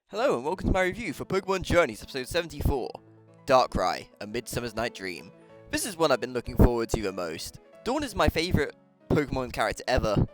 Hello and welcome to my review for Pokemon Journeys episode 74, Darkrai, A Midsummer's Night Dream. This is one I've been looking forward to the most. Dawn is my favourite Pokemon character ever.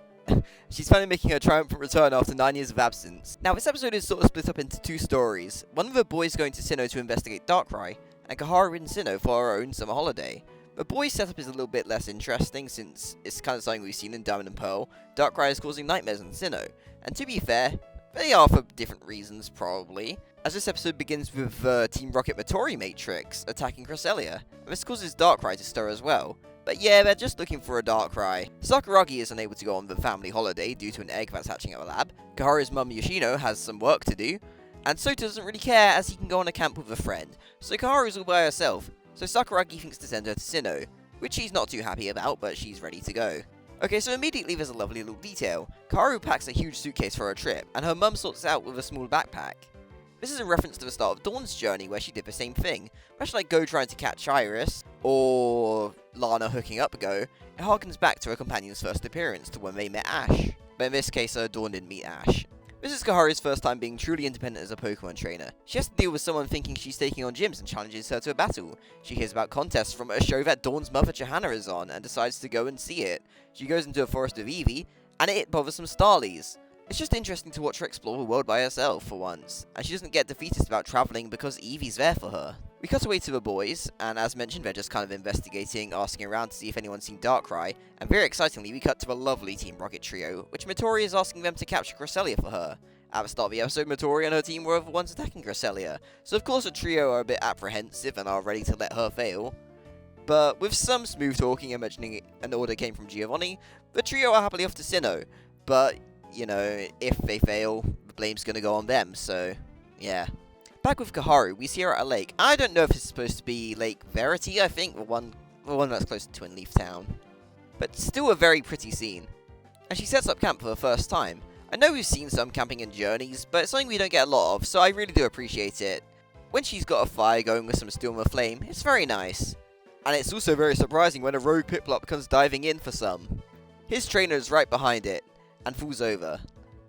She's finally making her triumphant return after 9 years of absence. Now this episode is sort of split up into two stories, one of the boys going to Sinnoh to investigate Darkrai, and Kaharu in Sinnoh for her own summer holiday. The boys' setup is a little bit less interesting since it's kind of something we've seen in Diamond and Pearl. Darkrai is causing nightmares in Sinnoh, and to be fair, they are for different reasons, probably. As this episode begins with Team Rocket Matori Matrix attacking Cresselia, and this causes Darkrai to stir as well. But yeah, they're just looking for a Darkrai. Sakuragi is unable to go on the family holiday due to an egg that's hatching at the lab. Kaharu's mum Yoshino has some work to do, and Sota doesn't really care as he can go on a camp with a friend. So Kaharu's all by herself, so Sakuragi thinks to send her to Sinnoh, which she's not too happy about, but she's ready to go. Okay, so immediately there's a lovely little detail. Kaharu packs a huge suitcase for her trip, and her mum sorts it out with a small backpack. This is in reference to the start of Dawn's journey, where she did the same thing. Much like Go trying to catch Iris, or Lana hooking up Go, it harkens back to her companion's first appearance, to when they met Ash. But in this case, Dawn didn't meet Ash. This is Kaharu's first time being truly independent as a Pokemon trainer. She has to deal with someone thinking she's taking on gyms and challenges her to a battle. She hears about contests from a show that Dawn's mother Johanna is on and decides to go and see it. She goes into a forest with Eevee, and it bothers some Starlies. It's just interesting to watch her explore the world by herself for once, and she doesn't get defeatist about travelling because Eevee's there for her. We cut away to the boys, and as mentioned, they're just kind of investigating, asking around to see if anyone's seen Darkrai, and very excitingly, we cut to a lovely Team Rocket trio, which Matori is asking them to capture Cresselia for her. At the start of the episode, Matori and her team were the ones attacking Cresselia, so of course the trio are a bit apprehensive and are ready to let her fail. But with some smooth talking and mentioning an order came from Giovanni, the trio are happily off to Sinnoh, but, you know, if they fail, the blame's gonna go on them, so, yeah. Back with Kaharu, we see her at a lake. I don't know if it's supposed to be Lake Verity, I think, the one that's close to Twin Leaf Town. But still a very pretty scene. And she sets up camp for the first time. I know we've seen some camping in Journeys, but it's something we don't get a lot of, so I really do appreciate it. When she's got a fire going with some steel and a flame, it's very nice. And it's also very surprising when a rogue Piplup comes diving in for some. His trainer is right behind it, and falls over.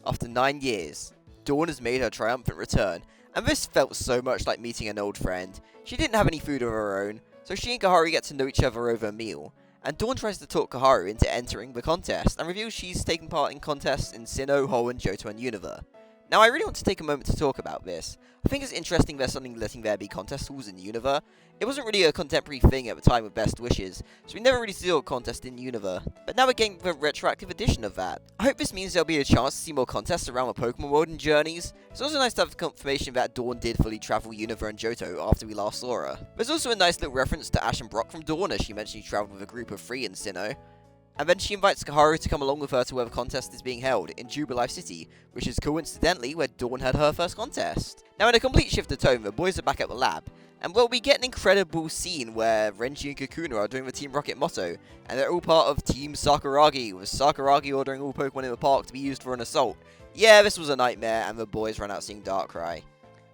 After 9 years, Dawn has made her triumphant return, and this felt so much like meeting an old friend. She didn't have any food of her own, so she and Kaharu get to know each other over a meal. And Dawn tries to talk Kaharu into entering the contest, and reveals she's taken part in contests in Sinnoh, Hoenn, Johto, and Unova. Now I really want to take a moment to talk about this. I think it's interesting there's something letting there be contest halls in Unova. It wasn't really a contemporary thing at the time with Best Wishes, so we never really saw a contest in Unova. But now we're getting the retroactive edition of that. I hope this means there'll be a chance to see more contests around the Pokemon world and Journeys. It's also nice to have the confirmation that Dawn did fully travel Unova and Johto after we last saw her. There's also a nice little reference to Ash and Brock from Dawn as she mentioned she travelled with a group of 3 in Sinnoh. And then she invites Kaharu to come along with her to where the contest is being held, in Jubilife City, which is coincidentally where Dawn had her first contest. Now in a complete shift of tone, the boys are back at the lab, and well, we get an incredible scene where Renji and Kakuna are doing the Team Rocket motto, and they're all part of Team Sakuragi, with Sakuragi ordering all Pokemon in the park to be used for an assault. Yeah, this was a nightmare, and the boys run out seeing Darkrai.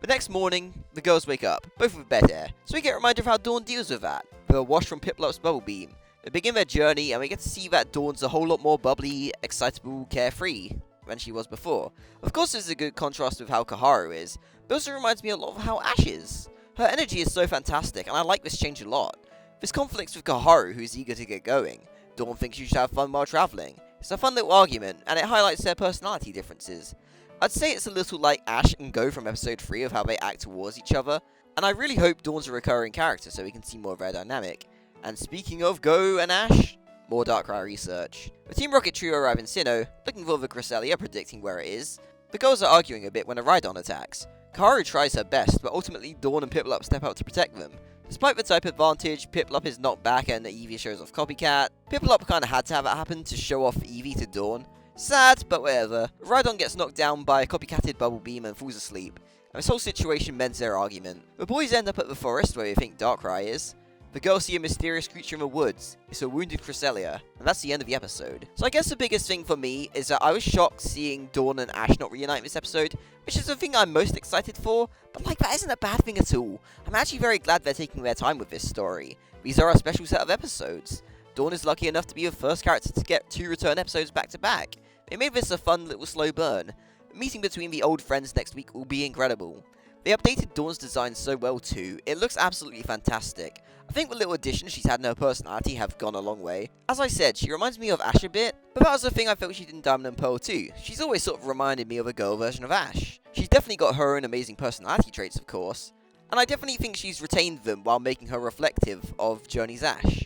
The next morning, the girls wake up, both with bed air, so we get a reminder of how Dawn deals with that. They're washed from Piplup's bubble beam. They begin their journey, and we get to see that Dawn's a whole lot more bubbly, excitable, carefree than she was before. Of course, this is a good contrast with how Kaharu is, but also reminds me a lot of how Ash is. Her energy is so fantastic, and I like this change a lot. This conflicts with Kaharu, who's eager to get going. Dawn thinks you should have fun while travelling. It's a fun little argument, and it highlights their personality differences. I'd say it's a little like Ash and Go from episode 3 of how they act towards each other, and I really hope Dawn's a recurring character so we can see more of their dynamic. And speaking of Go and Ash, more Darkrai research. The Team Rocket trio arrive in Sinnoh, looking for the Cresselia, predicting where it is. The girls are arguing a bit when a Rhydon attacks. Kaharu tries her best, but ultimately Dawn and Piplup step out to protect them. Despite the type advantage, Piplup is knocked back and Eevee shows off Copycat. Piplup kinda had to have it happen to show off Eevee to Dawn. Sad, but whatever. Rhydon gets knocked down by a copycatted Bubble Beam and falls asleep. And this whole situation mends their argument. The boys end up at the forest where they think Darkrai is. The girls see a mysterious creature in the woods. It's a wounded Cresselia, and that's the end of the episode. So I guess the biggest thing for me is that I was shocked seeing Dawn and Ash not reunite this episode, which is the thing I'm most excited for, but like that isn't a bad thing at all. I'm actually very glad they're taking their time with this story. These are a special set of episodes. Dawn is lucky enough to be the first character to get 2 return episodes back to back. They made this a fun little slow burn. The meeting between the old friends next week will be incredible. They updated Dawn's design so well too, it looks absolutely fantastic. I think the little additions she's had in her personality have gone a long way. As I said, she reminds me of Ash a bit, but that was the thing I felt she did in Diamond and Pearl too. She's always sort of reminded me of a girl version of Ash. She's definitely got her own amazing personality traits, of course, and I definitely think she's retained them while making her reflective of Journey's Ash.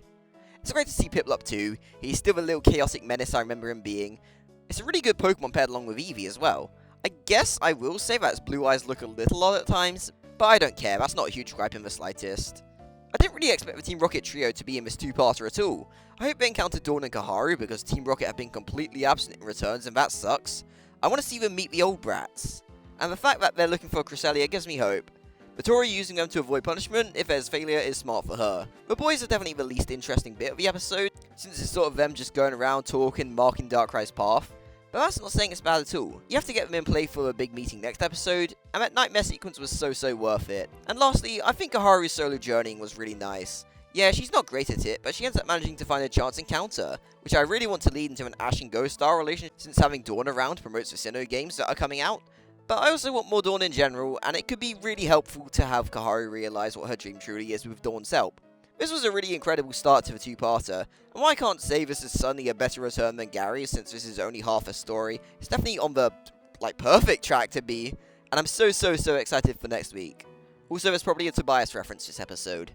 It's great to see Piplup too. He's still the little chaotic menace I remember him being. It's a really good Pokemon paired along with Eevee as well. I guess I will say that his blue eyes look a little odd at times, but I don't care, that's not a huge gripe in the slightest. I didn't really expect the Team Rocket trio to be in this two-parter at all. I hope they encounter Dawn and Kaharu because Team Rocket have been completely absent in returns and that sucks. I want to see them meet the old brats. And the fact that they're looking for Cresselia gives me hope. But Tori using them to avoid punishment if there's failure is smart for her. The boys are definitely the least interesting bit of the episode, since it's sort of them just going around talking, marking Darkrai's path. But that's not saying it's bad at all. You have to get them in play for a big meeting next episode, and that nightmare sequence was so worth it. And lastly, I think Kaharu's solo journeying was really nice. Yeah, she's not great at it, but she ends up managing to find a chance encounter, which I really want to lead into an Ash and Ghost style relationship since having Dawn around promotes the Sinnoh games that are coming out. But I also want more Dawn in general, and it could be really helpful to have Kaharu realise what her dream truly is with Dawn's help. This was a really incredible start to the two-parter, and while I can't say this is suddenly a better return than Gary's since this is only half a story, it's definitely on the, perfect track to be, and I'm so excited for next week. Also, there's probably a Tobias reference this episode.